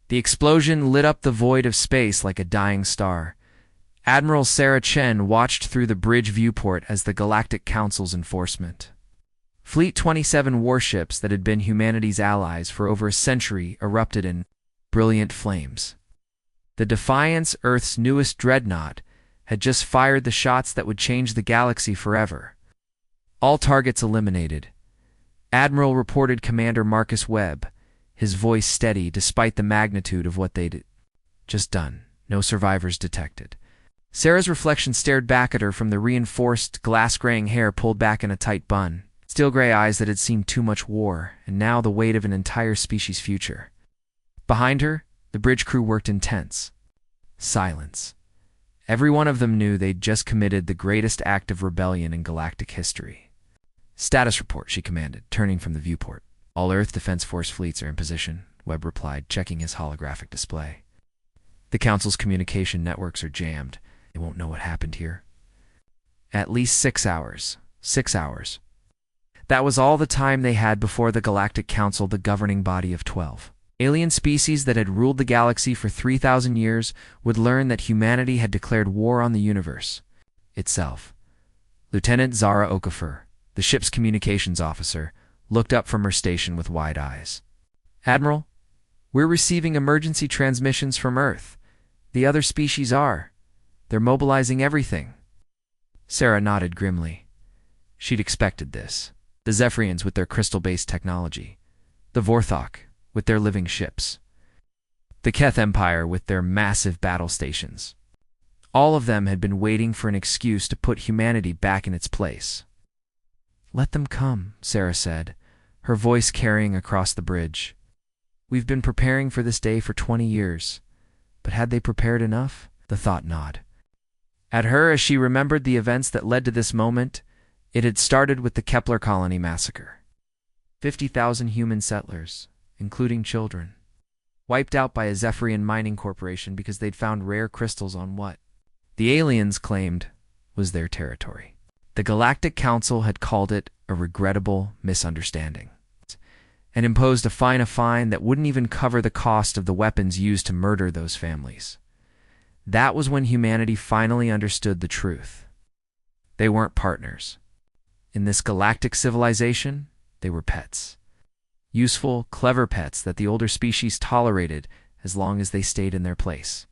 The explosion lit up the void of space like a dying star. Admiral Sarah Chen watched through the bridge viewport as the Galactic Council's enforcement. Fleet 27 warships that had been humanity's allies for over a century erupted in brilliant flames. The Defiance, Earth's newest dreadnought, had just fired the shots that would change the galaxy forever. All targets eliminated. Admiral reported Commander Marcus Webb, his voice steady despite the magnitude of what they'd just done. No survivors detected. Sarah's reflection stared back at her from the reinforced, glass-graying hair pulled back in a tight bun, steel gray eyes that had seen too much war, and now the weight of an entire species' future. Behind her, the bridge crew worked intense. Silence. Every one of them knew they'd just committed the greatest act of rebellion in galactic history. "Status report," she commanded, turning from the viewport. "All Earth Defense Force fleets are in position," Webb replied, checking his holographic display. "The Council's communication networks are jammed. They won't know what happened here." At least 6 hours. 6 hours. That was all the time they had before the Galactic Council, the governing body of 12. Alien species that had ruled the galaxy for 3,000 years would learn that humanity had declared war on the universe itself. Lieutenant Zara Okafor, the ship's communications officer, looked up from her station with wide eyes. "Admiral, we're receiving emergency transmissions from Earth. The other species are. They're mobilizing everything." Sarah nodded grimly. She'd expected this. The Zephyrians with their crystal-based technology. The Vorthok with their living ships. The Keth Empire with their massive battle stations. All of them had been waiting for an excuse to put humanity back in its place. "Let them come," Sarah said, her voice carrying across the bridge. "We've been preparing for this day for 20 years. But had they prepared enough?" The thought gnawed at her as she remembered the events that led to this moment. It had started with the Kepler colony massacre. 50,000 human settlers, including children, wiped out by a Zephyrian mining corporation because they'd found rare crystals on what the aliens claimed was their territory. The Galactic Council had called it a regrettable misunderstanding and imposed a fine that wouldn't even cover the cost of the weapons used to murder those families. That was when humanity finally understood the truth. They weren't partners. In this galactic civilization, they were pets. Useful, clever pets that the older species tolerated as long as they stayed in their place.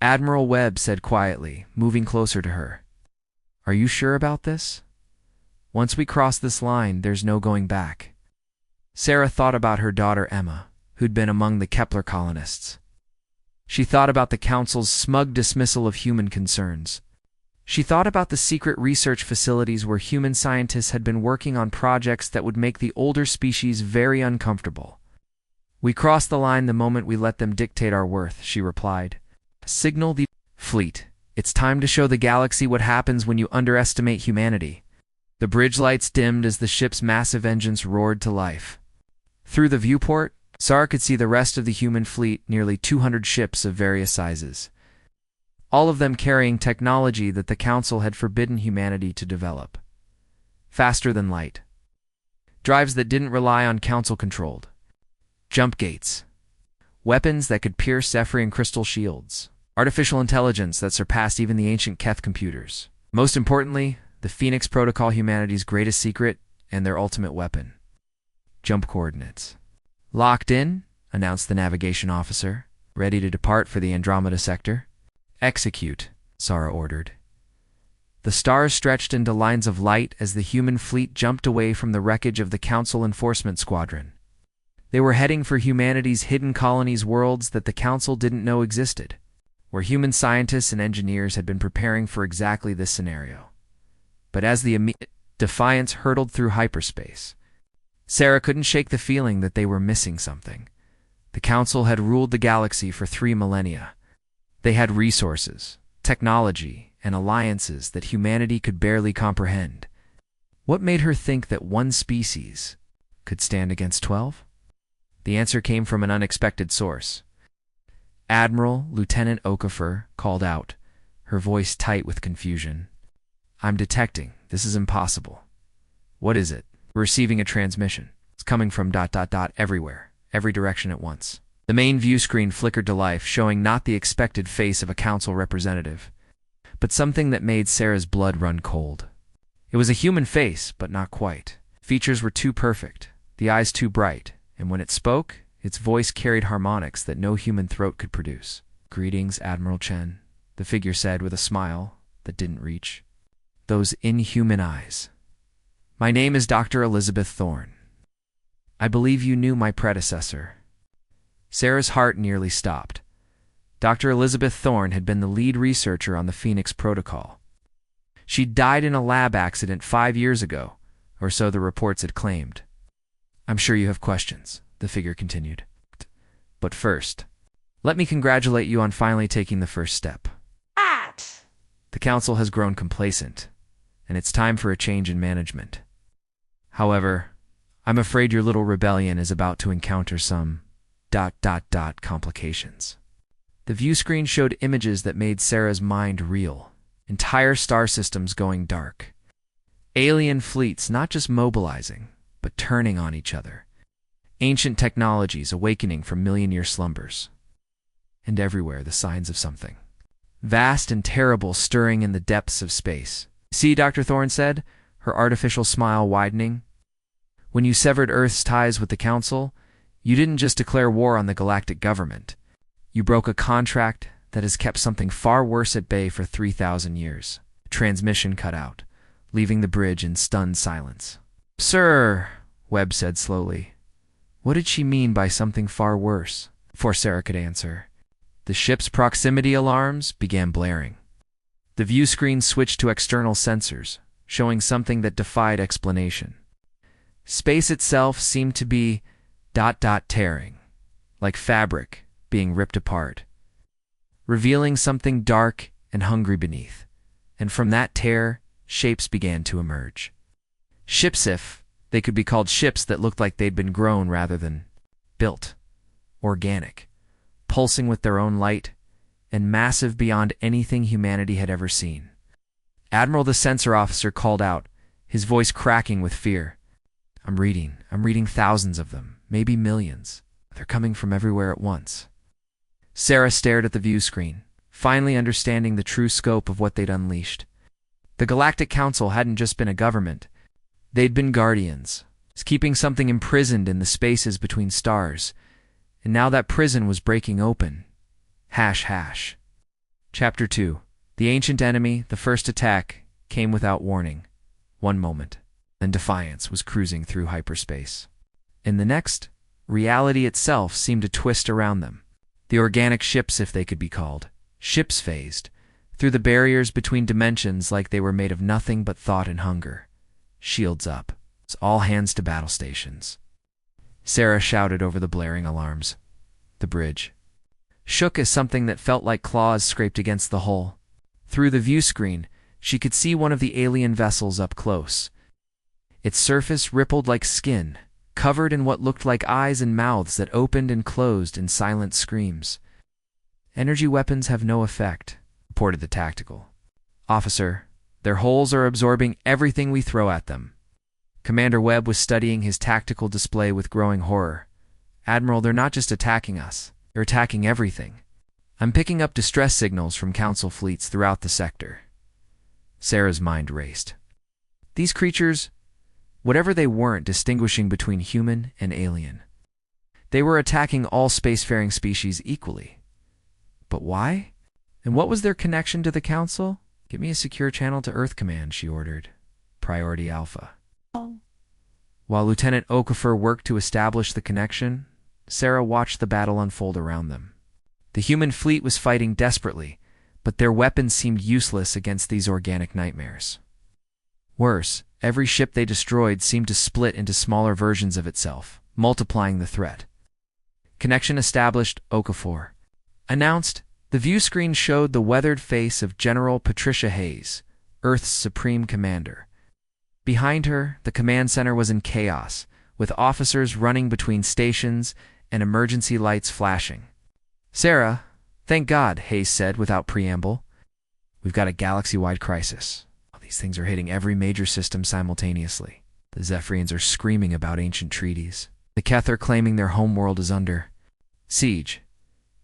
Admiral Webb said quietly, moving closer to her, "Are you sure about this? Once we cross this line, there's no going back." Sarah thought about her daughter Emma, who'd been among the Kepler colonists. She thought about the Council's smug dismissal of human concerns. She thought about the secret research facilities where human scientists had been working on projects that would make the older species very uncomfortable. "We cross the line the moment we let them dictate our worth," she replied. "Signal the fleet. It's time to show the galaxy what happens when you underestimate humanity." The bridge lights dimmed as the ship's massive engines roared to life. Through the viewport, Sarah could see the rest of the human fleet, nearly 200 ships of various sizes. All of them carrying technology that the Council had forbidden humanity to develop. Faster than light. Drives that didn't rely on Council-controlled jump gates. Weapons that could pierce Zephyrian crystal shields. Artificial intelligence that surpassed even the ancient Keth computers. Most importantly, the Phoenix Protocol, humanity's greatest secret and their ultimate weapon. Jump coordinates. "Locked in," announced the navigation officer, ready to depart for the Andromeda sector. "Execute," Sarah ordered. The stars stretched into lines of light as the human fleet jumped away from the wreckage of the Council Enforcement Squadron. They were heading for humanity's hidden colonies, worlds that the Council didn't know existed, where human scientists and engineers had been preparing for exactly this scenario. But as the Defiance hurtled through hyperspace, Sarah couldn't shake the feeling that they were missing something. The Council had ruled the galaxy for 3 millennia. They had resources, technology, and alliances that humanity could barely comprehend. What made her think that one species could stand against 12? The answer came from an unexpected source. Admiral Lieutenant Okafor called out, her voice tight with confusion. "I'm detecting. This is impossible." "What is it?" "We're receiving a transmission. It's coming from ... everywhere, every direction at once." The main view screen flickered to life, showing not the expected face of a council representative, but something that made Sarah's blood run cold. It was a human face, but not quite. Features were too perfect, the eyes too bright, and when it spoke, its voice carried harmonics that no human throat could produce. "Greetings, Admiral Chen," the figure said with a smile that didn't reach. Those inhuman eyes. "My name is Dr. Elizabeth Thorne. I believe you knew my predecessor." Sarah's heart nearly stopped. Dr. Elizabeth Thorne had been the lead researcher on the Phoenix Protocol. She died in a lab accident 5 years ago, or so the reports had claimed. "I'm sure you have questions," the figure continued. "But first, let me congratulate you on finally taking the first step. The council has grown complacent, and it's time for a change in management. However, I'm afraid your little rebellion is about to encounter some ... complications." The view screen showed images that made Sarah's mind reel. Entire star systems going dark. Alien fleets not just mobilizing, but turning on each other. Ancient technologies awakening from million-year slumbers. And everywhere the signs of something vast and terrible stirring in the depths of space. "See," Dr. Thorne said, her artificial smile widening. "When you severed Earth's ties with the Council, you didn't just declare war on the galactic government. You broke a contract that has kept something far worse at bay for 3,000 years. Transmission cut out, leaving the bridge in stunned silence. "Sir," Webb said slowly. What did she mean by something far worse? Before Sarah could answer, the ship's proximity alarms began blaring. The view screen switched to external sensors, showing something that defied explanation. Space itself seemed to be ... tearing, like fabric being ripped apart, revealing something dark and hungry beneath. And from that tear, shapes began to emerge. Ships, if they could be called ships, that looked like they'd been grown rather than built. Organic, pulsing with their own light, and massive beyond anything humanity had ever seen. Admiral, the sensor officer, called out, his voice cracking with fear. I'm reading thousands of them, maybe millions. They're coming from everywhere at once." Sarah stared at the view screen, finally understanding the true scope of what they'd unleashed. The Galactic Council hadn't just been a government. They'd been guardians, keeping something imprisoned in the spaces between stars. And now that prison was breaking open. ##. Chapter 2. The ancient enemy, the first attack, came without warning. One moment, then Defiance was cruising through hyperspace. In the next, reality itself seemed to twist around them. The organic ships, if they could be called, ships phased through the barriers between dimensions like they were made of nothing but thought and hunger. Shields up. It's all hands to battle stations. Sarah shouted over the blaring alarms. The bridge shook as something that felt like claws scraped against the hull. Through the view screen, she could see one of the alien vessels up close. Its surface rippled like skin, covered in what looked like eyes and mouths that opened and closed in silent screams. "Energy weapons have no effect," reported the tactical officer. "Their holes are absorbing everything we throw at them." Commander Webb was studying his tactical display with growing horror. "Admiral, they're not just attacking us. They're attacking everything. I'm picking up distress signals from Council fleets throughout the sector." Sarah's mind raced. These creatures, whatever they weren't distinguishing between human and alien, they were attacking all spacefaring species equally. But why? And what was their connection to the Council? "Give me a secure channel to Earth Command," she ordered. Priority Alpha. While Lieutenant Okafor worked to establish the connection, Sarah watched the battle unfold around them. The human fleet was fighting desperately, but their weapons seemed useless against these organic nightmares. Worse, every ship they destroyed seemed to split into smaller versions of itself, multiplying the threat. "Connection established," Okafor announced. The view screen showed the weathered face of General Patricia Hayes, Earth's supreme commander. Behind her, the command center was in chaos, with officers running between stations and emergency lights flashing. "Sarah, thank God," Hayes said without preamble. "We've got a galaxy-wide crisis. These things are hitting every major system simultaneously. The Zephyrians are screaming about ancient treaties. The Keth are claiming their homeworld is under Siege.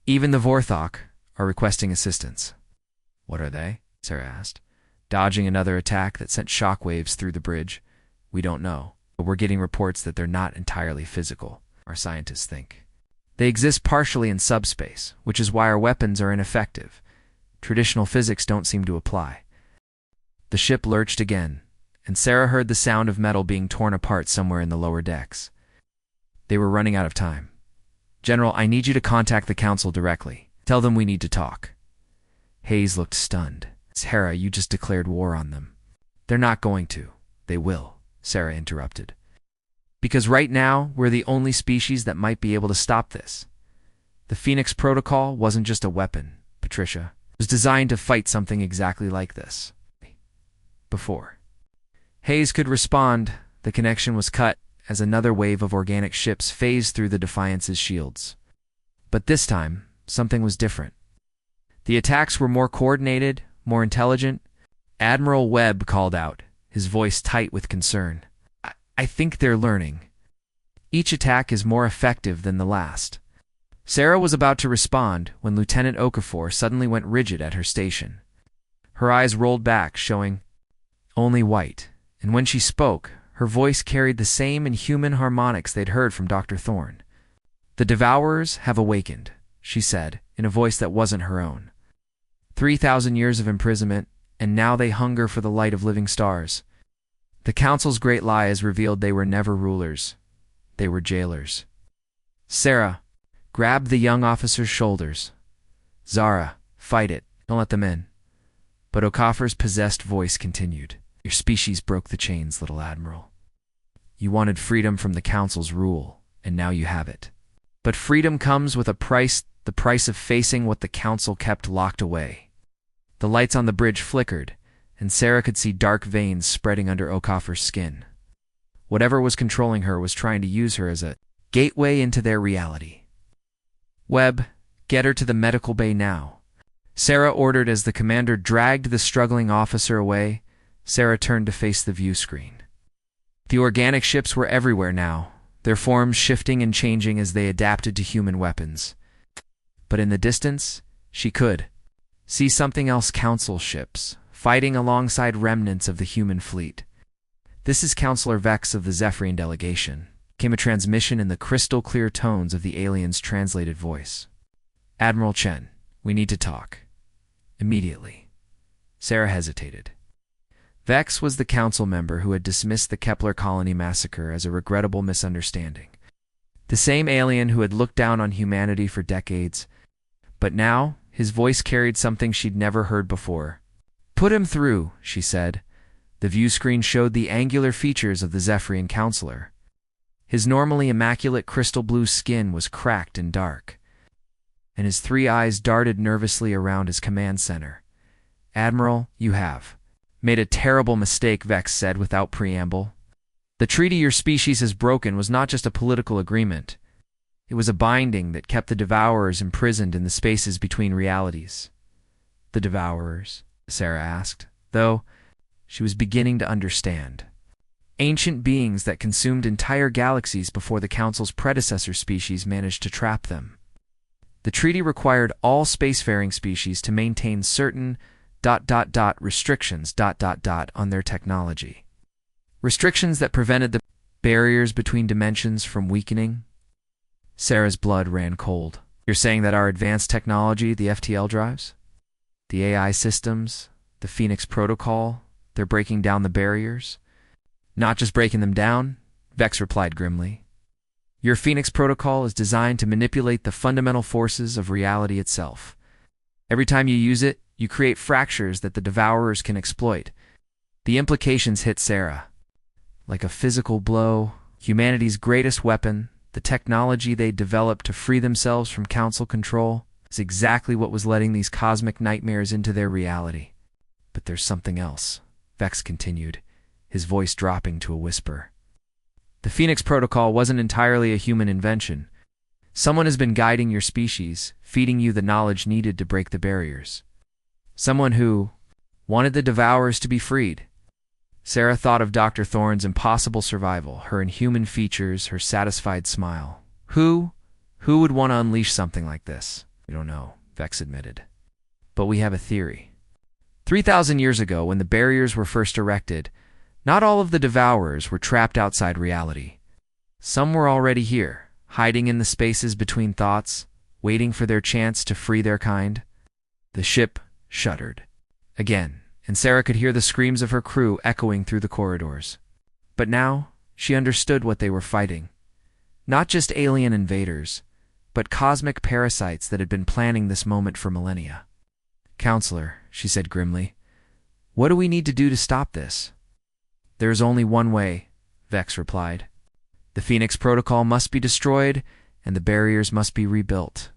Even the Vorthok are requesting assistance. What are they? Sarah asked, dodging another attack that sent shockwaves through the bridge. We don't know, but we're getting reports that they're not entirely physical, our scientists think. They exist partially in subspace, which is why our weapons are ineffective. Traditional physics don't seem to apply. The ship lurched again, and Sarah heard the sound of metal being torn apart somewhere in the lower decks. They were running out of time. General, I need you to contact the Council directly. Tell them we need to talk. Hayes looked stunned. Sarah, you just declared war on them. They're not going to. They will, Sarah interrupted. Because right now, we're the only species that might be able to stop this. The Phoenix Protocol wasn't just a weapon, Patricia. It was designed to fight something exactly like this. Before Hayes could respond, the connection was cut as another wave of organic ships phased through the Defiance's shields. But this time, something was different. The attacks were more coordinated, more intelligent. Admiral Webb called out, his voice tight with concern. I think they're learning. Each attack is more effective than the last. Sarah was about to respond when Lieutenant Okafor suddenly went rigid at her station. Her eyes rolled back, showing only white, and when she spoke, her voice carried the same inhuman harmonics they'd heard from Dr. Thorne. The Devourers have awakened, she said, in a voice that wasn't her own. 3,000 years of imprisonment, and now they hunger for the light of living stars. The Council's great lie has revealed they were never rulers. They were jailers. Sarah grabbed the young officer's shoulders. Zara, fight it. Don't let them in. But Okafor's possessed voice continued. Your species broke the chains, little admiral. You wanted freedom from the Council's rule, and now you have it. But freedom comes with a price, the price of facing what the Council kept locked away. The lights on the bridge flickered, and Sarah could see dark veins spreading under Okafor's skin. Whatever was controlling her was trying to use her as a gateway into their reality. Webb, get her to the medical bay now. Sarah ordered as the commander dragged the struggling officer away. Sarah turned to face the view screen. The organic ships were everywhere now, their forms shifting and changing as they adapted to human weapons. But in the distance, she could see something else. Council ships, fighting alongside remnants of the human fleet. This is Counselor Vex of the Zephyrian delegation, came a transmission in the crystal-clear tones of the alien's translated voice. Admiral Chen, we need to talk. Immediately. Sarah hesitated. Vex was the council member who had dismissed the Kepler colony massacre as a regrettable misunderstanding. The same alien who had looked down on humanity for decades. But now, his voice carried something she'd never heard before. Put him through, she said. The view screen showed the angular features of the Zephyrian counselor. His normally immaculate crystal blue skin was cracked and dark, and his 3 eyes darted nervously around his command center. Admiral, you have made a terrible mistake, Vex said without preamble. The treaty your species has broken was not just a political agreement. It was a binding that kept the Devourers imprisoned in the spaces between realities. The Devourers? Sarah asked, though she was beginning to understand. Ancient beings that consumed entire galaxies before the Council's predecessor species managed to trap them. The treaty required all spacefaring species to maintain certain restrictions on their technology. Restrictions that prevented the barriers between dimensions from weakening. Sarah's blood ran cold. You're saying that our advanced technology, the FTL drives, the AI systems, the Phoenix Protocol, they're breaking down the barriers? Not just breaking them down, Vex replied grimly. Your Phoenix Protocol is designed to manipulate the fundamental forces of reality itself. Every time you use it, you create fractures that the Devourers can exploit. The implications hit Sarah. Like a physical blow, humanity's greatest weapon, the technology they developed to free themselves from Council control, is exactly what was letting these cosmic nightmares into their reality. But there's something else, Vex continued, his voice dropping to a whisper. The Phoenix Protocol wasn't entirely a human invention. Someone has been guiding your species, feeding you the knowledge needed to break the barriers. Someone who wanted the Devourers to be freed. Sarah thought of Dr. Thorne's impossible survival, her inhuman features, her satisfied smile. Who? Who would want to unleash something like this? We don't know, Vex admitted. But we have a theory. 3,000 years ago, when the barriers were first erected, not all of the Devourers were trapped outside reality. Some were already here, hiding in the spaces between thoughts, waiting for their chance to free their kind. The ship shuddered. Again, and Sarah could hear the screams of her crew echoing through the corridors. But now, she understood what they were fighting. Not just alien invaders, but cosmic parasites that had been planning this moment for millennia. "Counselor," she said grimly, "what do we need to do to stop this?" "There is only one way," Vex replied. "The Phoenix Protocol must be destroyed, and the barriers must be rebuilt.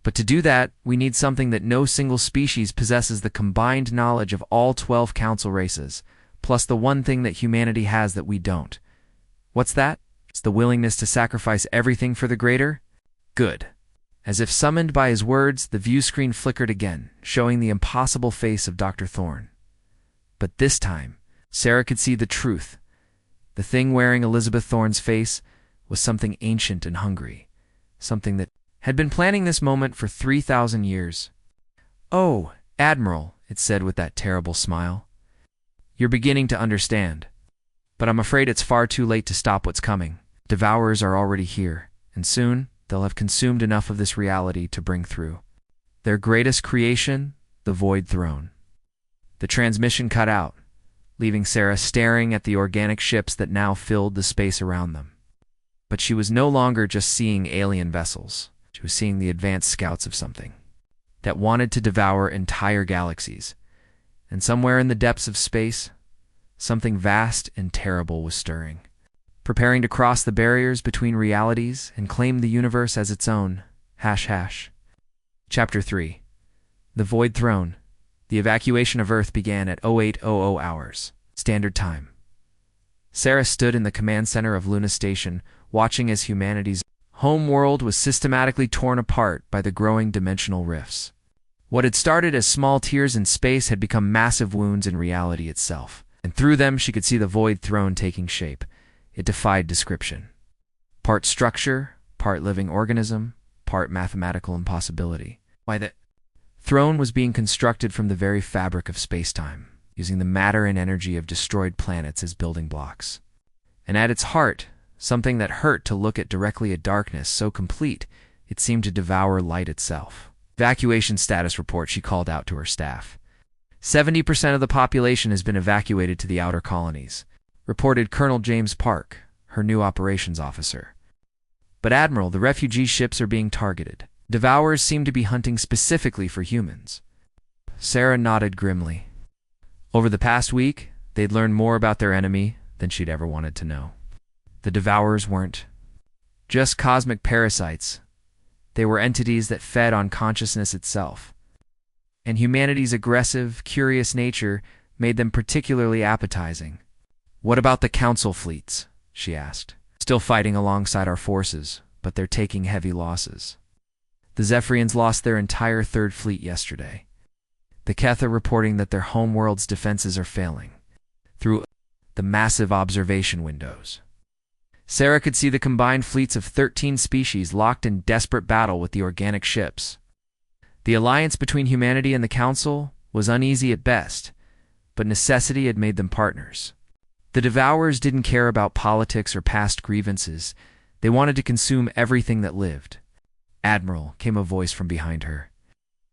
But to do that, we need something that no single species possesses: the combined knowledge of all 12 Council races, plus the one thing that humanity has that we don't. What's that? It's the willingness to sacrifice everything for the greater?" "Good." As if summoned by his words, the view screen flickered again, showing the impossible face of Dr. Thorne. But this time, Sarah could see the truth. The thing wearing Elizabeth Thorne's face was something ancient and hungry, something that had been planning this moment for 3,000 years. "Oh, Admiral," it said with that terrible smile. "You're beginning to understand. But I'm afraid it's far too late to stop what's coming. Devourers are already here, and soon they'll have consumed enough of this reality to bring through their greatest creation, the Void Throne." The transmission cut out, leaving Sarah staring at the organic ships that now filled the space around them. But she was no longer just seeing alien vessels. She was seeing the advanced scouts of something that wanted to devour entire galaxies. And somewhere in the depths of space, something vast and terrible was stirring, preparing to cross the barriers between realities and claim the universe as its own. Chapter 3. The Void Throne. The evacuation of Earth began at 0800 hours, Standard Time. Sarah stood in the command center of Luna Station, watching as humanity's home world was systematically torn apart by the growing dimensional rifts. What had started as small tears in space had become massive wounds in reality itself, and through them she could see the Void Throne taking shape. It defied description. Part structure, part living organism, part mathematical impossibility. Why, the throne was being constructed from the very fabric of space-time, using the matter and energy of destroyed planets as building blocks. And at its heart, something that hurt to look at directly, a darkness so complete it seemed to devour light itself. "Evacuation status report," she called out to her staff. 70% of the population has been evacuated to the outer colonies, reported Colonel James Park, her new operations officer. "But Admiral, the refugee ships are being targeted. Devourers seem to be hunting specifically for humans." Sarah nodded grimly. Over the past week, they'd learned more about their enemy than she'd ever wanted to know. The Devourers weren't just cosmic parasites. They were entities that fed on consciousness itself. And humanity's aggressive, curious nature made them particularly appetizing. "What about the Council fleets?" she asked. "Still fighting alongside our forces, but they're taking heavy losses. The Zephyrians lost their entire third fleet yesterday. The Keth are reporting that their homeworld's defenses are failing through the massive observation windows." Sarah could see the combined fleets of 13 species locked in desperate battle with the organic ships. The alliance between humanity and the Council was uneasy at best, but necessity had made them partners. The Devourers didn't care about politics or past grievances. They wanted to consume everything that lived. "Admiral," came a voice from behind her.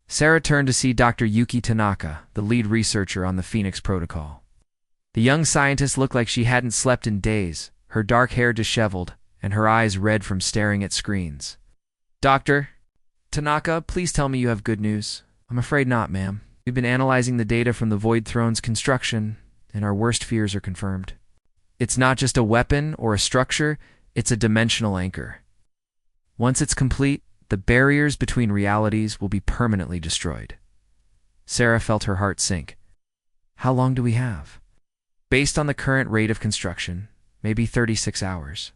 Sarah turned to see Dr. Yuki Tanaka, the lead researcher on the Phoenix Protocol. The young scientist looked like she hadn't slept in days, her dark hair disheveled, and her eyes red from staring at screens. "Dr. Tanaka, please tell me you have good news." "I'm afraid not, ma'am. We've been analyzing the data from the Void Throne's construction, and our worst fears are confirmed. It's not just a weapon or a structure, it's a dimensional anchor. Once it's complete, the barriers between realities will be permanently destroyed." Sarah felt her heart sink. "How long do we have?" "Based on the current rate of construction, maybe 36 hours.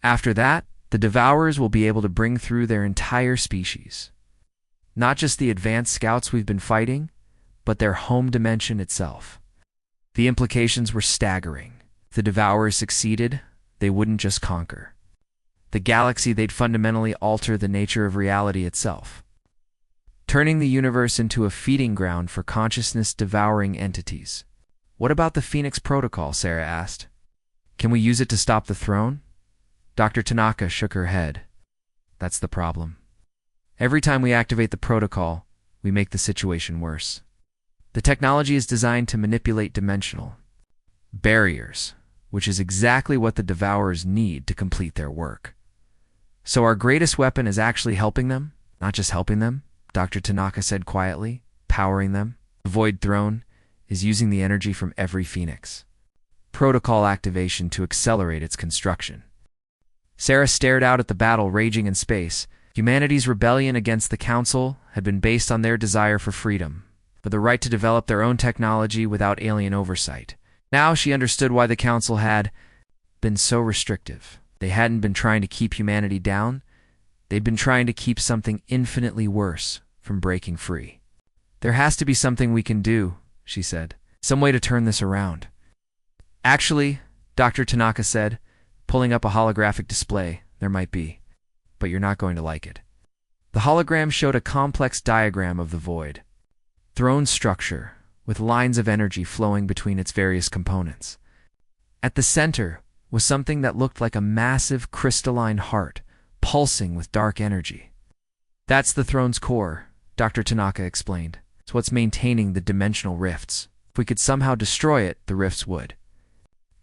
After that, the Devourers will be able to bring through their entire species. Not just the advanced scouts we've been fighting, but their home dimension itself." The implications were staggering. If the Devourers succeeded, they wouldn't just conquer. the galaxy, they'd fundamentally alter the nature of reality itself, turning the universe into a feeding ground for consciousness-devouring entities. What about the Phoenix Protocol? Sarah asked. Can we use it to stop the throne? Dr. Tanaka shook her head. That's the problem. Every time we activate the protocol, we make the situation worse. The technology is designed to manipulate dimensional barriers, which is exactly what the Devourers need to complete their work. So our greatest weapon is actually helping them, not just helping them, Dr. Tanaka said quietly, powering them. The Void Throne is using the energy from every Phoenix protocol activation to accelerate its construction. Sarah stared out at the battle raging in space. Humanity's rebellion against the Council had been based on their desire for freedom, for the right to develop their own technology without alien oversight. Now she understood why the Council had been so restrictive. They hadn't been trying to keep humanity down. They'd been trying to keep something infinitely worse from breaking free. There has to be something we can do, she said. Some way to turn this around. Actually, Dr. Tanaka said, pulling up a holographic display, there might be. But you're not going to like it. The hologram showed a complex diagram of the Void Throne structure, with lines of energy flowing between its various components. At the center was something that looked like a massive crystalline heart, pulsing with dark energy. That's the throne's core, Dr. Tanaka explained. It's what's maintaining the dimensional rifts. If we could somehow destroy it, the rifts would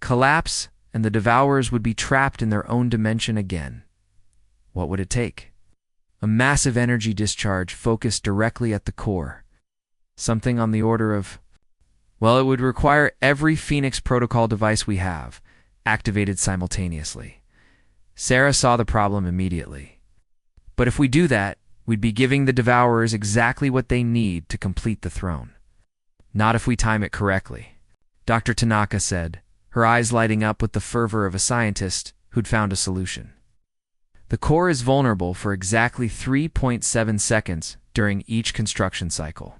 collapse, and the Devourers would be trapped in their own dimension again. What would it take? A massive energy discharge focused directly at the core. Something on the order of... Well, it would require every Phoenix Protocol device we have activated simultaneously. Sarah saw the problem immediately. But if we do that, we'd be giving the Devourers exactly what they need to complete the throne. Not if we time it correctly, Dr. Tanaka said, her eyes lighting up with the fervor of a scientist who'd found a solution. The core is vulnerable for exactly 3.7 seconds during each construction cycle.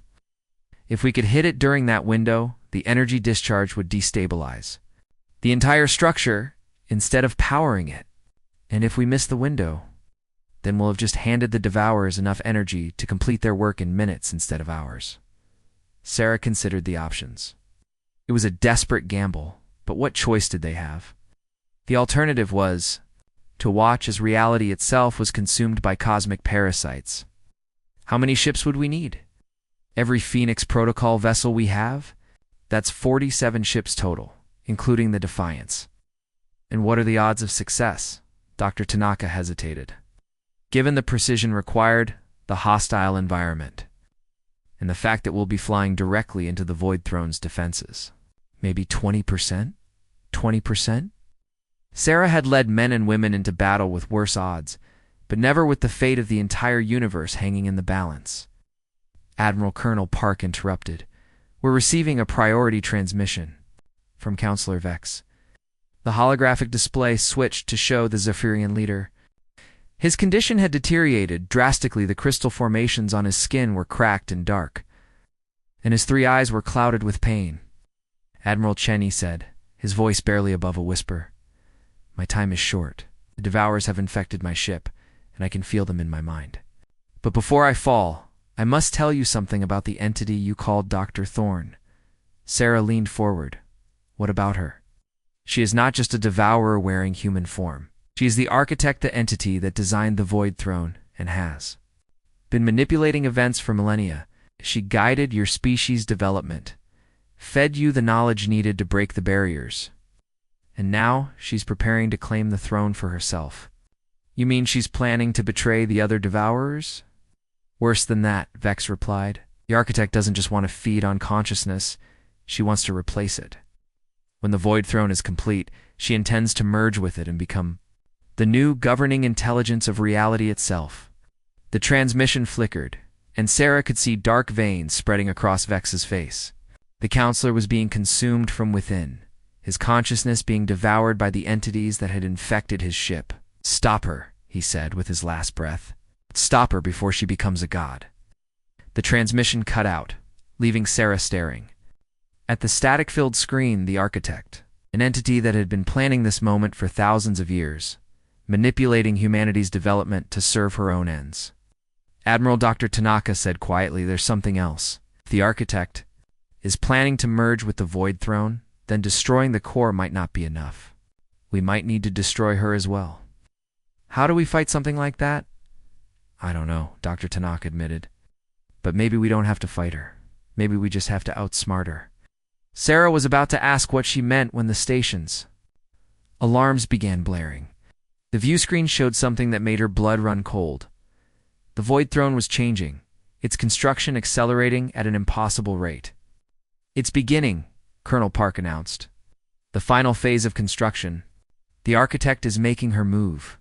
If we could hit it during that window, the energy discharge would destabilize the entire structure instead of powering it. And if we miss the window, then we'll have just handed the Devourers enough energy to complete their work in minutes instead of hours. Sarah considered the options. It was a desperate gamble, but what choice did they have? The alternative was to watch as reality itself was consumed by cosmic parasites. How many ships would we need? Every Phoenix Protocol vessel we have? That's 47 ships total, including the Defiance. And what are the odds of success? Dr. Tanaka hesitated. Given the precision required, the hostile environment, and the fact that we'll be flying directly into the Void Throne's defenses. Maybe 20%? 20%? Sarah had led men and women into battle with worse odds, but never with the fate of the entire universe hanging in the balance. Admiral Colonel Park interrupted. We're receiving a priority transmission from Counselor Vex. The holographic display switched to show the Zephyrian leader. His condition had deteriorated drastically. The crystal formations on his skin were cracked and dark, and his 3 eyes were clouded with pain. Admiral Cheney said, his voice barely above a whisper. My time is short. The Devourers have infected my ship, and I can feel them in my mind. But before I fall, I must tell you something about the entity you called Dr. Thorne. Sarah leaned forward. What about her? She is not just a devourer wearing human form. She is the architect, the entity that designed the Void Throne, and has been manipulating events for millennia. She guided your species' development, fed you the knowledge needed to break the barriers. And now she's preparing to claim the throne for herself. You mean she's planning to betray the other Devourers? Worse than that, Vex replied. The architect doesn't just want to feed on consciousness, she wants to replace it. When the Void Throne is complete, she intends to merge with it and become the new governing intelligence of reality itself. The transmission flickered, and Sarah could see dark veins spreading across Vex's face. The counselor was being consumed from within, his consciousness being devoured by the entities that had infected his ship. Stop her, he said with his last breath. Stop her before she becomes a god. The transmission cut out, leaving Sarah staring. At the static-filled screen, the architect, an entity that had been planning this moment for thousands of years, manipulating humanity's development to serve her own ends. Admiral Dr. Tanaka said quietly, "There's something else. If the architect is planning to merge with the Void Throne, then destroying the core might not be enough. We might need to destroy her as well." "How do we fight something like that?" "I don't know," Dr. Tanaka admitted. "But maybe we don't have to fight her. Maybe we just have to outsmart her." Sarah was about to ask what she meant when the station's alarms began blaring. The view screen showed something that made her blood run cold. The Void Throne was changing, its construction accelerating at an impossible rate. "It's beginning," Colonel Park announced. "The final phase of construction. The architect is making her move."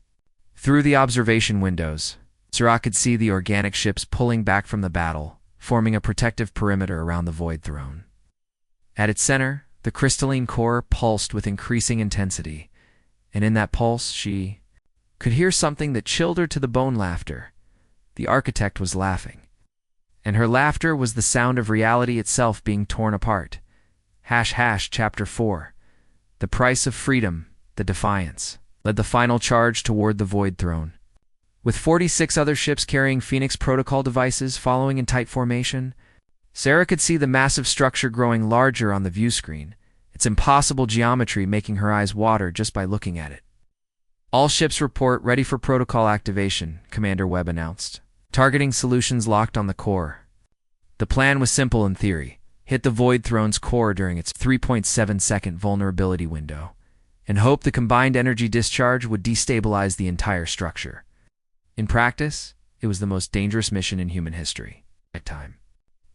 Through the observation windows, Sarah could see the organic ships pulling back from the battle, forming a protective perimeter around the Void Throne. At its center, the crystalline core pulsed with increasing intensity, and in that pulse she could hear something that chilled her to the bone: laughter. The architect was laughing. And her laughter was the sound of reality itself being torn apart. Chapter 4. The Price of Freedom, the Defiance, led the final charge toward the Void Throne. With 46 other ships carrying Phoenix Protocol devices following in tight formation, Sarah could see the massive structure growing larger on the view screen, its impossible geometry making her eyes water just by looking at it. "All ships report ready for protocol activation," Commander Webb announced. "Targeting solutions locked on the core." The plan was simple in theory: hit the Void Throne's core during its 3.7-second vulnerability window, and hope the combined energy discharge would destabilize the entire structure. In practice, it was the most dangerous mission in human history. At time.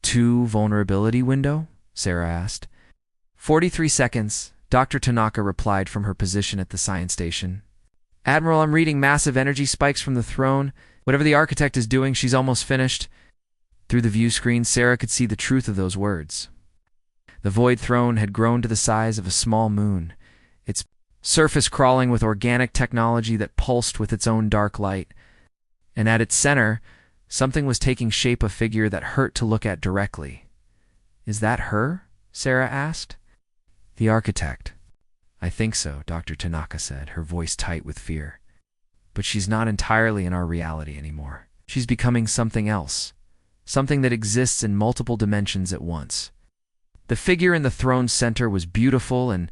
2 vulnerability window? Sarah asked. 43 seconds, Dr. Tanaka replied from her position at the science station. "Admiral, I'm reading massive energy spikes from the throne. Whatever the architect is doing, she's almost finished." Through the view screen, Sarah could see the truth of those words. The Void Throne had grown to the size of a small moon, its surface crawling with organic technology that pulsed with its own dark light. And at its center, something was taking shape, a figure that hurt to look at directly. "Is that her?" Sarah asked. "The architect." "I think so," Dr. Tanaka said, her voice tight with fear. "But she's not entirely in our reality anymore. She's becoming something else, something that exists in multiple dimensions at once." The figure in the throne's center was beautiful and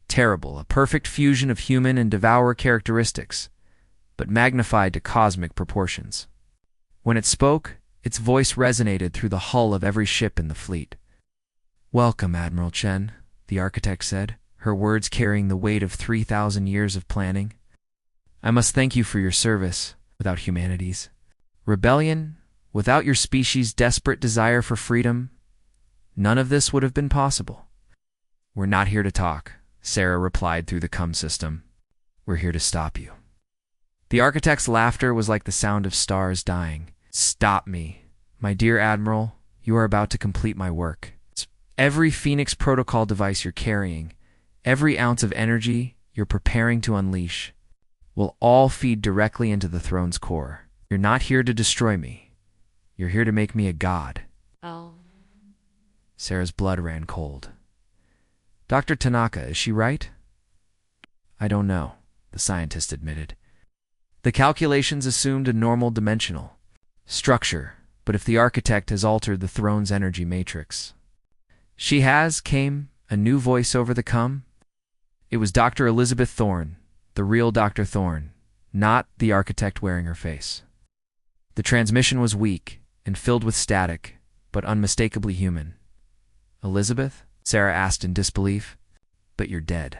terrible, a perfect fusion of human and devourer characteristics, but magnified to cosmic proportions. When it spoke, its voice resonated through the hull of every ship in the fleet. "Welcome, Admiral Chen," the architect said, her words carrying the weight of 3,000 years of planning. "I must thank you for your service. Without humanity's rebellion, without your species' desperate desire for freedom, none of this would have been possible." "We're not here to talk," Sarah replied through the comm system. "We're here to stop you." The architect's laughter was like the sound of stars dying. "Stop me. My dear Admiral, you are about to complete my work. Every Phoenix Protocol device you're carrying, every ounce of energy you're preparing to unleash, will all feed directly into the throne's core. You're not here to destroy me. You're here to make me a god." Oh. Sarah's blood ran cold. "Dr. Tanaka, is she right?" "I don't know," the scientist admitted. "The calculations assumed a normal dimensional structure, but if the architect has altered the throne's energy matrix." "She has," came a new voice over the comm. It was Dr. Elizabeth Thorne, the real Dr. Thorne, not the architect wearing her face. The transmission was weak and filled with static, but unmistakably human. "Elizabeth?" Sarah asked in disbelief. "But you're dead."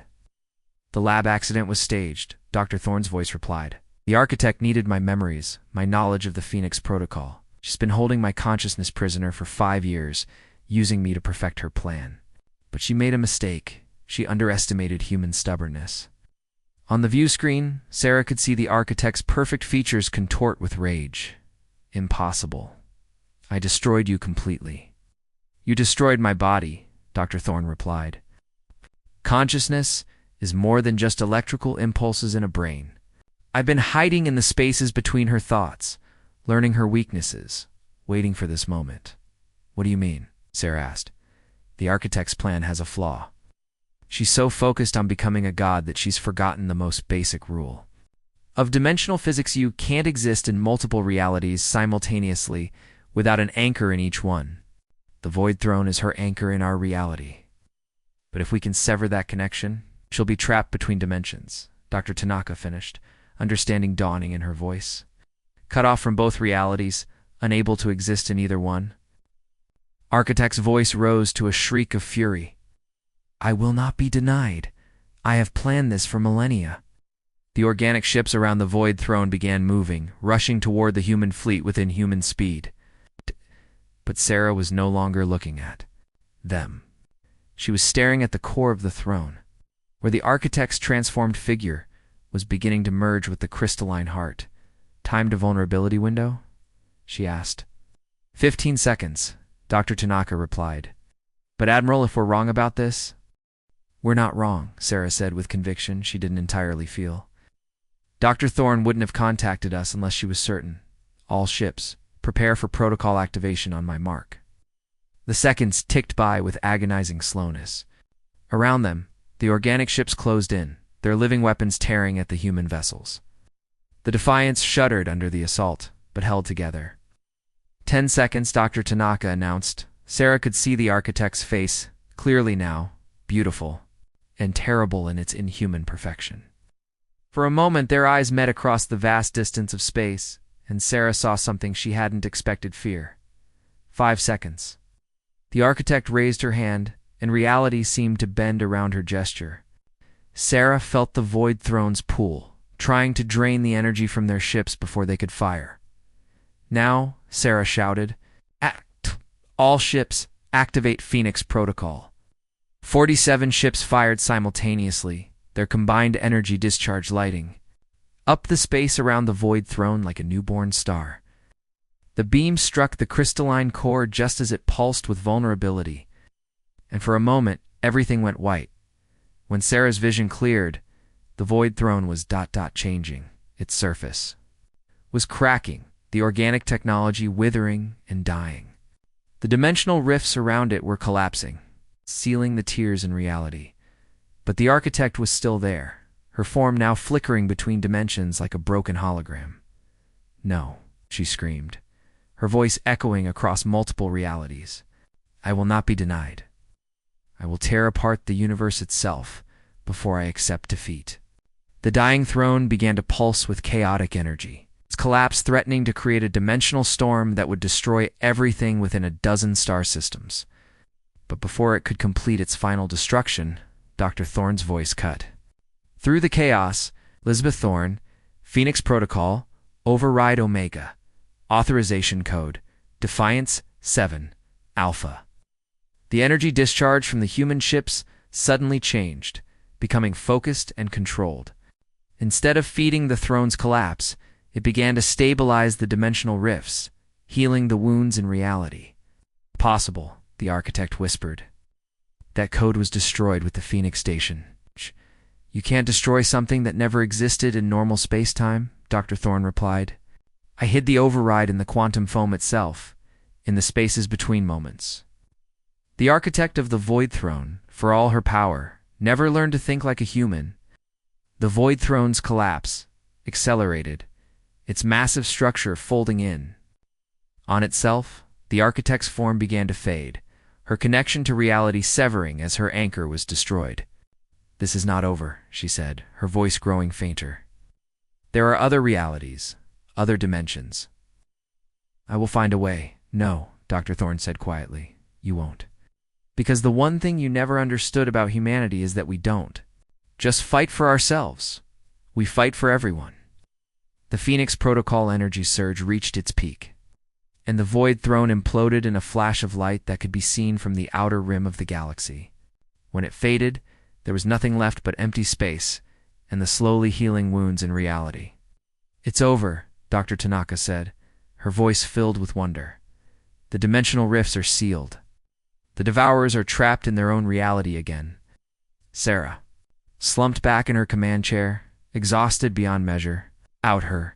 "The lab accident was staged," Dr. Thorne's voice replied. "The architect needed my memories, my knowledge of the Phoenix Protocol. She's been holding my consciousness prisoner for 5 years, using me to perfect her plan. But she made a mistake. She underestimated human stubbornness." On the view screen, Sarah could see the architect's perfect features contort with rage. "Impossible. I destroyed you completely." "You destroyed my body," Dr. Thorne replied. "Consciousness is more than just electrical impulses in a brain. I've been hiding in the spaces between her thoughts, learning her weaknesses, waiting for this moment." "What do you mean?" Sarah asked. "The architect's plan has a flaw. She's so focused on becoming a god that she's forgotten the most basic rule. Of dimensional physics, you can't exist in multiple realities simultaneously without an anchor in each one. The Void Throne is her anchor in our reality. But if we can sever that connection, she'll be trapped between dimensions, Dr. Tanaka finished, understanding dawning in her voice. Cut off from both realities, unable to exist in either one. Architect's voice rose to a shriek of fury. I will not be denied. I have planned this for millennia. The organic ships around the Void Throne began moving, rushing toward the human fleet within human speed. But Sarah was no longer looking at them. She was staring at the core of the throne, where the architect's transformed figure was beginning to merge with the crystalline heart. Timed vulnerability window? She asked. 15 seconds, Dr. Tanaka replied. But Admiral, if we're wrong about this? We're not wrong, Sarah said with conviction she didn't entirely feel. Dr. Thorne wouldn't have contacted us unless she was certain. All ships, prepare for protocol activation on my mark. The seconds ticked by with agonizing slowness. Around them, the organic ships closed in, their living weapons tearing at the human vessels. The Defiance shuddered under the assault, but held together. 10 seconds, Dr. Tanaka announced. Sarah could see the architect's face, clearly now, beautiful, and terrible in its inhuman perfection. For a moment, their eyes met across the vast distance of space, and Sarah saw something she hadn't expected: fear. 5 seconds. The architect raised her hand, and reality seemed to bend around her gesture. Sarah felt the Void Throne's pull, trying to drain the energy from their ships before they could fire. Now, Sarah shouted, all ships, activate Phoenix Protocol. 47 ships fired simultaneously, their combined energy discharge lighting up the space around the Void Throne like a newborn star. The beam struck the crystalline core just as it pulsed with vulnerability, and for a moment, everything went white. When Sarah's vision cleared, the Void Throne was changing. Its surface was cracking, the organic technology withering and dying. The dimensional rifts around it were collapsing, sealing the tears in reality. But the architect was still there, her form now flickering between dimensions like a broken hologram. No, she screamed, her voice echoing across multiple realities. I will not be denied. I will tear apart the universe itself before I accept defeat. The dying throne began to pulse with chaotic energy, its collapse threatening to create a dimensional storm that would destroy everything within a dozen star systems. But before it could complete its final destruction, Dr. Thorne's voice cut. Through the chaos, Elizabeth Thorne, Phoenix Protocol, Override Omega, Authorization Code, Defiance 7, Alpha. The energy discharge from the human ships suddenly changed, becoming focused and controlled. Instead of feeding the throne's collapse, it began to stabilize the dimensional rifts, healing the wounds in reality. Possible, the architect whispered. That code was destroyed with the Phoenix Station. You can't destroy something that never existed in normal space-time, Dr. Thorne replied. I hid the override in the quantum foam itself, in the spaces between moments. The architect of the Void Throne, for all her power, never learned to think like a human. The Void Throne's collapse accelerated, its massive structure folding in. On itself, the architect's form began to fade, her connection to reality severing as her anchor was destroyed. This is not over, she said, her voice growing fainter. There are other realities, other dimensions. I will find a way. No, Dr. Thorne said quietly, you won't. Because the one thing you never understood about humanity is that we don't just fight for ourselves. We fight for everyone. The Phoenix Protocol energy surge reached its peak, and the Void Throne imploded in a flash of light that could be seen from the outer rim of the galaxy. When it faded, there was nothing left but empty space and the slowly healing wounds in reality. It's over, Dr. Tanaka said, her voice filled with wonder. The dimensional rifts are sealed. The Devourers are trapped in their own reality again. Sarah, slumped back in her command chair, exhausted beyond measure, out her.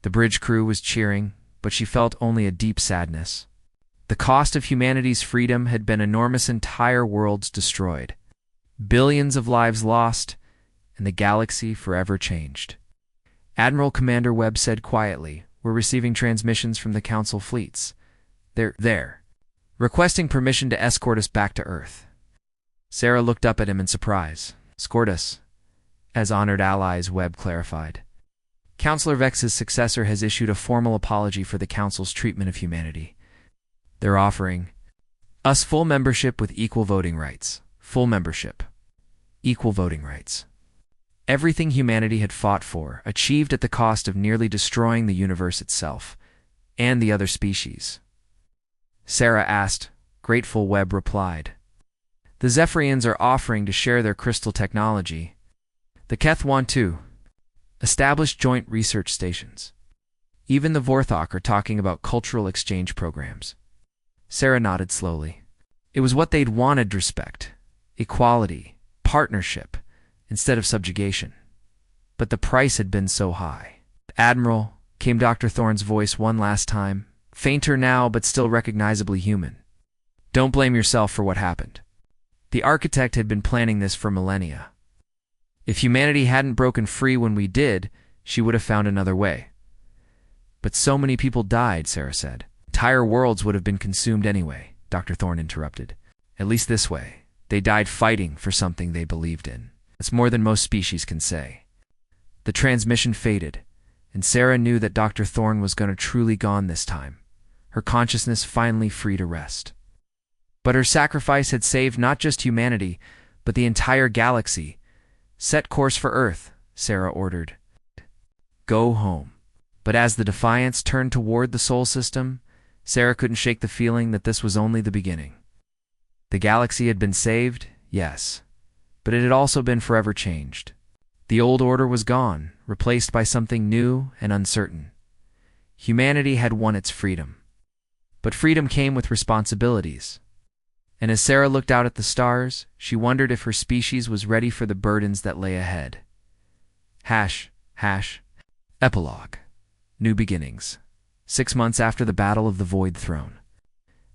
The bridge crew was cheering, but she felt only a deep sadness. The cost of humanity's freedom had been enormous. Entire worlds destroyed, billions of lives lost, and the galaxy forever changed. Admiral Commander Webb said quietly. We're receiving transmissions from the Council fleets. They're there, requesting permission to escort us back to Earth. Sarah looked up at him in surprise. Escort us, as honored allies, Webb clarified. Counselor Vex's successor has issued a formal apology for the Council's treatment of humanity. They're offering us full membership with equal voting rights. Full membership. Equal voting rights. Everything humanity had fought for, achieved at the cost of nearly destroying the universe itself, and the other species. Sarah asked. Grateful, Webb replied. The Zephyrians are offering to share their crystal technology. The Keth want to establish joint research stations. Even the Vorthok are talking about cultural exchange programs. Sarah nodded slowly. It was what they'd wanted: respect, equality, partnership, instead of subjugation. But the price had been so high. Admiral, came Dr. Thorne's voice one last time, fainter now but still recognizably human. Don't blame yourself for what happened. The architect had been planning this for millennia. If humanity hadn't broken free when we did, she would have found another way. But so many people died, Sarah said. Entire worlds would have been consumed anyway, Dr. Thorne interrupted. At least this way. They died fighting for something they believed in. That's more than most species can say. The transmission faded, and Sarah knew that Dr. Thorne was going to truly gone this time, her consciousness finally free to rest. But her sacrifice had saved not just humanity, but the entire galaxy. Set course for Earth, Sarah ordered. Go home. But as the Defiance turned toward the Sol system, Sarah couldn't shake the feeling that this was only the beginning. The galaxy had been saved, yes, but it had also been forever changed. The old order was gone, replaced by something new and uncertain. Humanity had won its freedom. But freedom came with responsibilities. And as Sarah looked out at the stars, she wondered if her species was ready for the burdens that lay ahead. Epilogue. New beginnings. 6 months after the Battle of the Void Throne.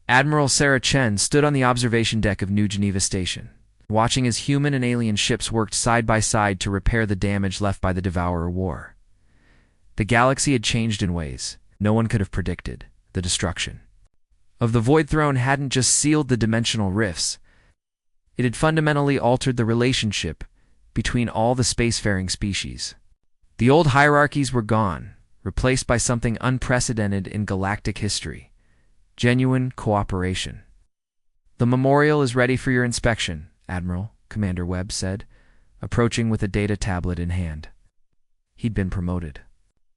Admiral Sarah Chen stood on the observation deck of New Geneva Station, watching as human and alien ships worked side by side to repair the damage left by the Devourer War. The galaxy had changed in ways no one could have predicted. The destruction of the Void Throne hadn't just sealed the dimensional rifts, it had fundamentally altered the relationship between all the spacefaring species. The old hierarchies were gone, replaced by something unprecedented in galactic history: genuine cooperation. The memorial is ready for your inspection, Admiral, Commander Webb said, approaching with a data tablet in hand. He'd been promoted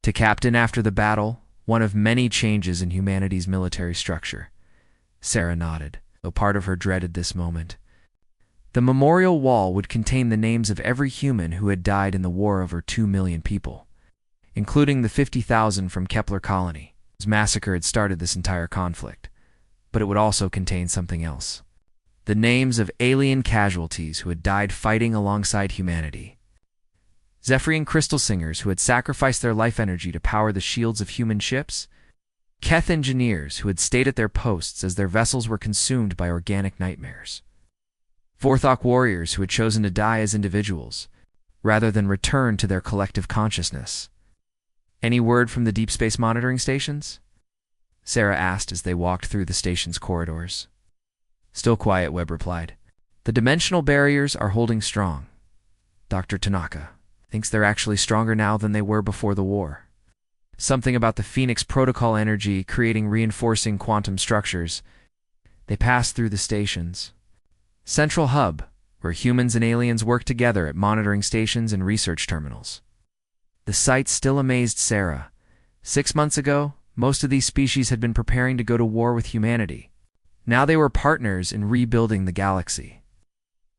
to captain after the battle, one of many changes in humanity's military structure. Sarah nodded, though part of her dreaded this moment. The memorial wall would contain the names of every human who had died in the war over 2 million people, including the 50,000 from Kepler colony, whose massacre had started this entire conflict. But it would also contain something else: the names of alien casualties who had died fighting alongside humanity. Zephyrian crystal singers who had sacrificed their life energy to power the shields of human ships. Keth engineers who had stayed at their posts as their vessels were consumed by organic nightmares. Vorthok warriors who had chosen to die as individuals, rather than return to their collective consciousness. Any word from the deep space monitoring stations? Sarah asked as they walked through the station's corridors. Still quiet, Webb replied. The dimensional barriers are holding strong. Dr. Tanaka thinks they're actually stronger now than they were before the war. Something about the Phoenix protocol energy creating reinforcing quantum structures. They pass through the station's central hub, where humans and aliens work together at monitoring stations and research terminals. The sight still amazed Sarah. 6 months ago, most of these species had been preparing to go to war with humanity. Now they were partners in rebuilding the galaxy.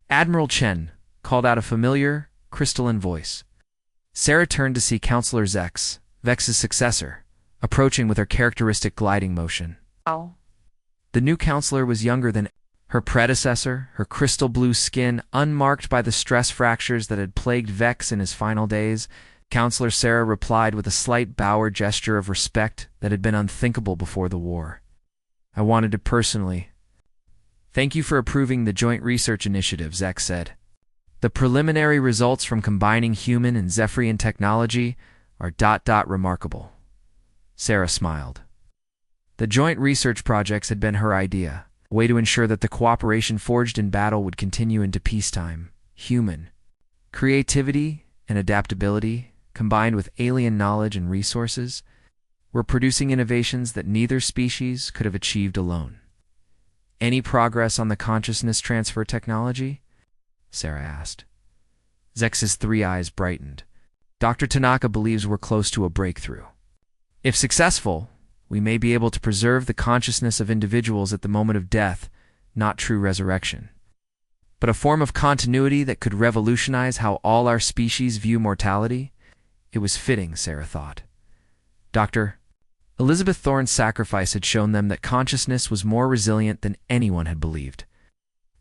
Admiral Chen called out a familiar, crystalline voice. Sarah turned to see Counselor Vex's successor, approaching with her characteristic gliding motion. Oh. The new counselor was younger than her predecessor, her crystal blue skin unmarked by the stress fractures that had plagued Vex in his final days. Counselor Sarah replied with a slight bow or gesture of respect that had been unthinkable before the war. I wanted to personally thank you for approving the joint research initiative, Vex said. The preliminary results from combining human and Zephyrian technology are remarkable. Sarah smiled. The joint research projects had been her idea, a way to ensure that the cooperation forged in battle would continue into peacetime. Human creativity and adaptability, combined with alien knowledge and resources, were producing innovations that neither species could have achieved alone. Any progress on the consciousness transfer technology? Sarah asked. Zex's 3 eyes brightened. Dr. Tanaka believes we're close to a breakthrough. If successful, we may be able to preserve the consciousness of individuals at the moment of death, not true resurrection, but a form of continuity that could revolutionize how all our species view mortality. It was fitting, Sarah thought. Dr. Elizabeth Thorne's sacrifice had shown them that consciousness was more resilient than anyone had believed.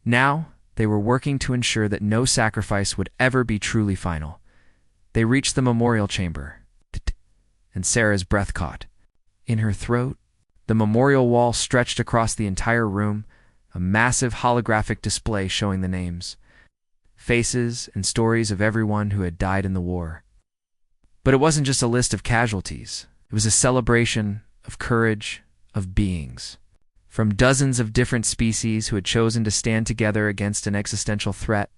Now, they were working to ensure that no sacrifice would ever be truly final. They reached the memorial chamber, and Sarah's breath caught. In her throat, the memorial wall stretched across the entire room, a massive holographic display showing the names, faces, and stories of everyone who had died in the war. But it wasn't just a list of casualties. It was a celebration of courage, of beings, from dozens of different species who had chosen to stand together against an existential threat.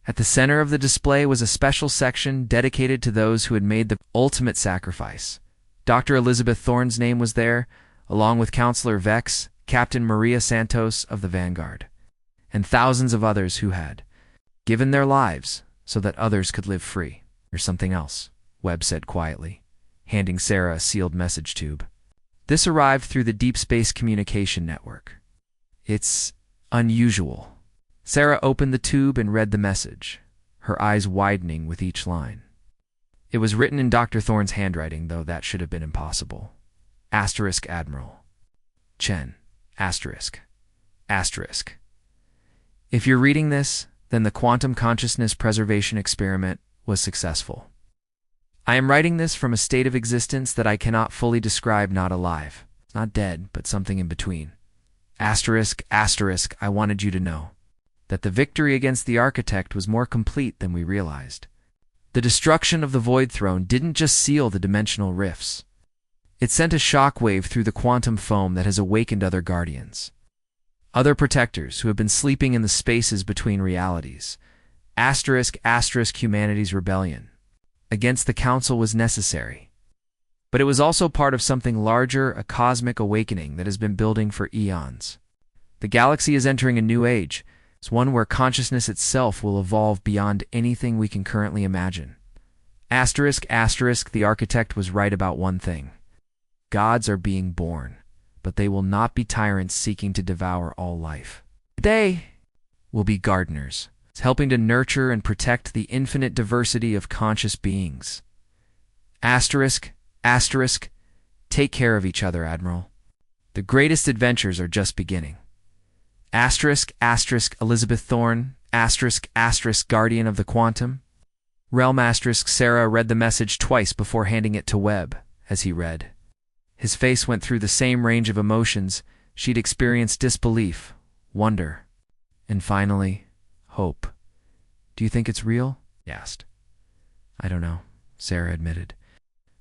At the center of the display was a special section dedicated to those who had made the ultimate sacrifice. Dr. Elizabeth Thorne's name was there, along with Counselor Vex, Captain Maria Santos of the Vanguard, and thousands of others who had given their lives so that others could live free. Or something else, Webb said quietly, handing Sarah a sealed message tube. This arrived through the Deep Space Communication Network. It's unusual. Sarah opened the tube and read the message, her eyes widening with each line. It was written in Dr. Thorne's handwriting, though that should have been impossible. Asterisk Admiral. Chen. Asterisk. Asterisk. If you're reading this, then the quantum consciousness preservation experiment was successful. I am writing this from a state of existence that I cannot fully describe, not alive, not dead, but something in between. Asterisk, asterisk, I wanted you to know that the victory against the Architect was more complete than we realized. The destruction of the Void Throne didn't just seal the dimensional rifts. It sent a shockwave through the quantum foam that has awakened other guardians, other protectors who have been sleeping in the spaces between realities. Asterisk, asterisk, humanity's rebellion against the Council was necessary. But it was also part of something larger, a cosmic awakening that has been building for eons. The galaxy is entering a new age. It's one where consciousness itself will evolve beyond anything we can currently imagine. Asterisk, asterisk, the Architect was right about one thing. Gods are being born, but they will not be tyrants seeking to devour all life. They will be gardeners, helping to nurture and protect the infinite diversity of conscious beings. Asterisk, asterisk, take care of each other, Admiral. The greatest adventures are just beginning. Asterisk, asterisk, Elizabeth Thorne, asterisk, asterisk, Guardian of the Quantum. Realm asterisk. Sarah read the message twice before handing it to Webb. As he read, his face went through the same range of emotions. She'd experienced disbelief, wonder, and finally, hope. Do you think it's real? He asked. I don't know, Sarah admitted.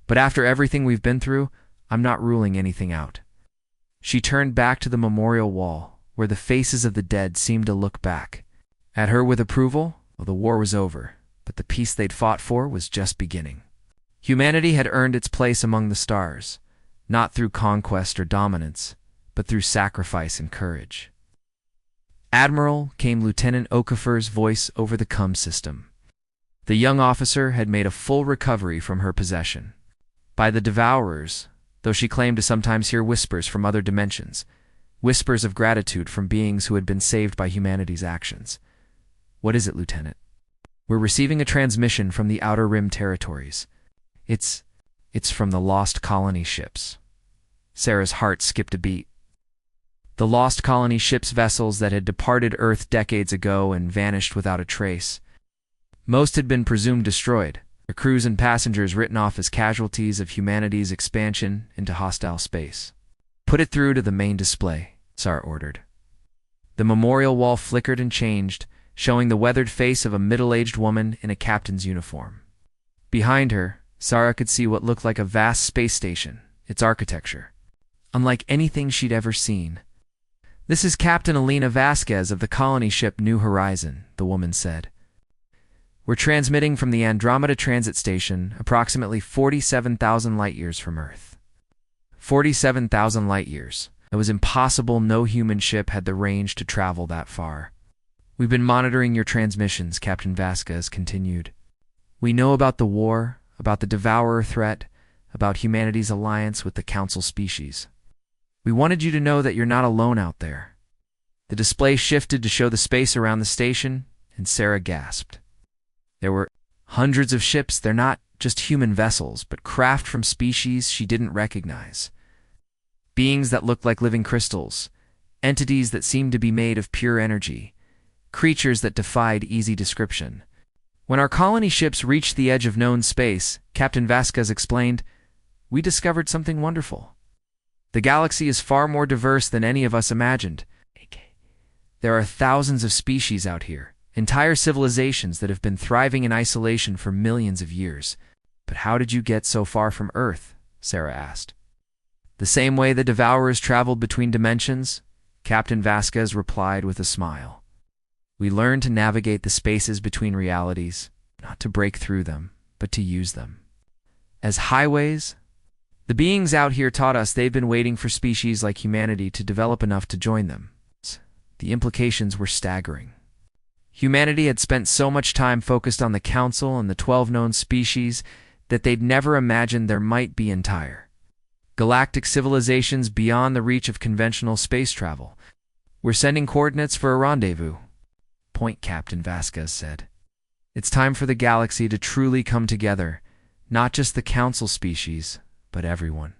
But after everything we've been through, I'm not ruling anything out. She turned back to the memorial wall, where the faces of the dead seemed to look back at her with approval. Well, the war was over, but the peace they'd fought for was just beginning. Humanity had earned its place among the stars, not through conquest or dominance, but through sacrifice and courage. Admiral, came Lieutenant Okafor's voice over the CUM system. The young officer had made a full recovery from her possession by the Devourers, though she claimed to sometimes hear whispers from other dimensions, whispers of gratitude from beings who had been saved by humanity's actions. What is it, Lieutenant? We're receiving a transmission from the Outer Rim territories. It's from the Lost Colony ships. Sarah's heart skipped a beat. The Lost Colony ships, vessels that had departed Earth decades ago and vanished without a trace. Most had been presumed destroyed, their crews and passengers written off as casualties of humanity's expansion into hostile space. Put it through to the main display, Sarah ordered. The memorial wall flickered and changed, showing the weathered face of a middle-aged woman in a captain's uniform. Behind her, Sarah could see what looked like a vast space station, its architecture, unlike anything she'd ever seen. "This is Captain Elena Vasquez of the colony ship New Horizon," the woman said. "We're transmitting from the Andromeda Transit Station, approximately 47,000 light-years from Earth." 47,000 light-years. It was impossible. No human ship had the range to travel that far. "We've been monitoring your transmissions," Captain Vasquez continued. "We know about the war, about the Devourer threat, about humanity's alliance with the Council species. We wanted you to know that you're not alone out there." The display shifted to show the space around the station, and Sarah gasped. There were hundreds of ships. They're not just human vessels, but craft from species she didn't recognize. Beings that looked like living crystals, entities that seemed to be made of pure energy, creatures that defied easy description. "When our colony ships reached the edge of known space," Captain Vasquez explained, "we discovered something wonderful. The galaxy is far more diverse than any of us imagined. There are thousands of species out here, entire civilizations that have been thriving in isolation for millions of years." "But how did you get so far from Earth?" Sarah asked. "The same way the Devourers traveled between dimensions," Captain Vasquez replied with a smile. "We learned to navigate the spaces between realities, not to break through them, but to use them as highways. The beings out here taught us they've been waiting for species like humanity to develop enough to join them." The implications were staggering. Humanity had spent so much time focused on the Council and the 12 known species that they'd never imagined there might be entire galactic civilizations beyond the reach of conventional space travel. "We're sending coordinates for a rendezvous point," Captain Vasquez said. "It's time for the galaxy to truly come together, not just the Council species, but everyone.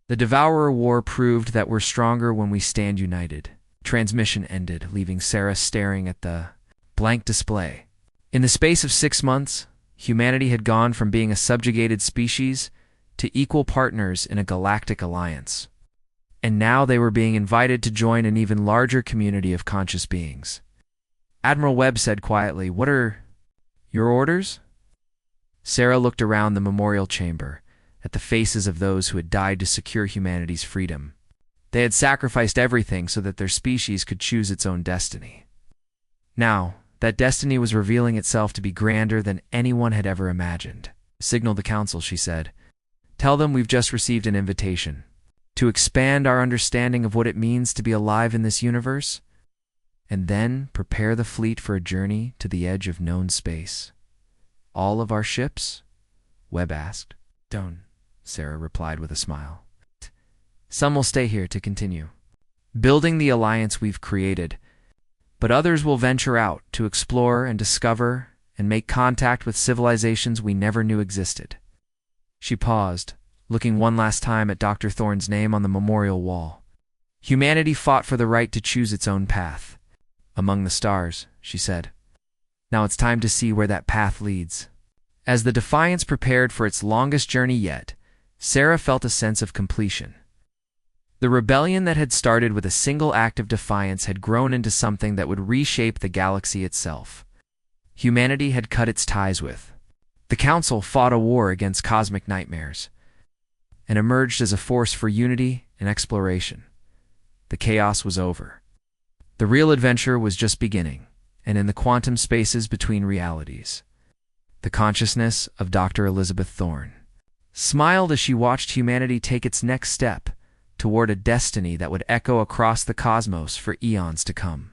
The Devourer War proved that we're stronger when we stand united." Transmission ended, leaving Sarah staring at the blank display. In the space of 6 months, humanity had gone from being a subjugated species to equal partners in a galactic alliance. And now they were being invited to join an even larger community of conscious beings. Admiral Webb said quietly, "What are your orders?" Sarah looked around the memorial chamber, at the faces of those who had died to secure humanity's freedom. They had sacrificed everything so that their species could choose its own destiny. Now, that destiny was revealing itself to be grander than anyone had ever imagined. "Signal the Council," she said. "Tell them we've just received an invitation to expand our understanding of what it means to be alive in this universe, and then prepare the fleet for a journey to the edge of known space." "All of our ships?" Webb asked. "Don't," Sarah replied with a smile. "Some will stay here to continue building the alliance we've created, but others will venture out to explore and discover and make contact with civilizations we never knew existed." She paused, looking one last time at Dr. Thorne's name on the memorial wall. "Humanity fought for the right to choose its own path among the stars," she said. "Now it's time to see where that path leads." As the Defiance prepared for its longest journey yet, Sarah felt a sense of completion. The rebellion that had started with a single act of defiance had grown into something that would reshape the galaxy itself. Humanity had cut its ties with. The Council fought a war against cosmic nightmares and emerged as a force for unity and exploration. The chaos was over. The real adventure was just beginning, and in the quantum spaces between realities, the consciousness of Dr. Elizabeth Thorne smiled as she watched humanity take its next step toward a destiny that would echo across the cosmos for eons to come.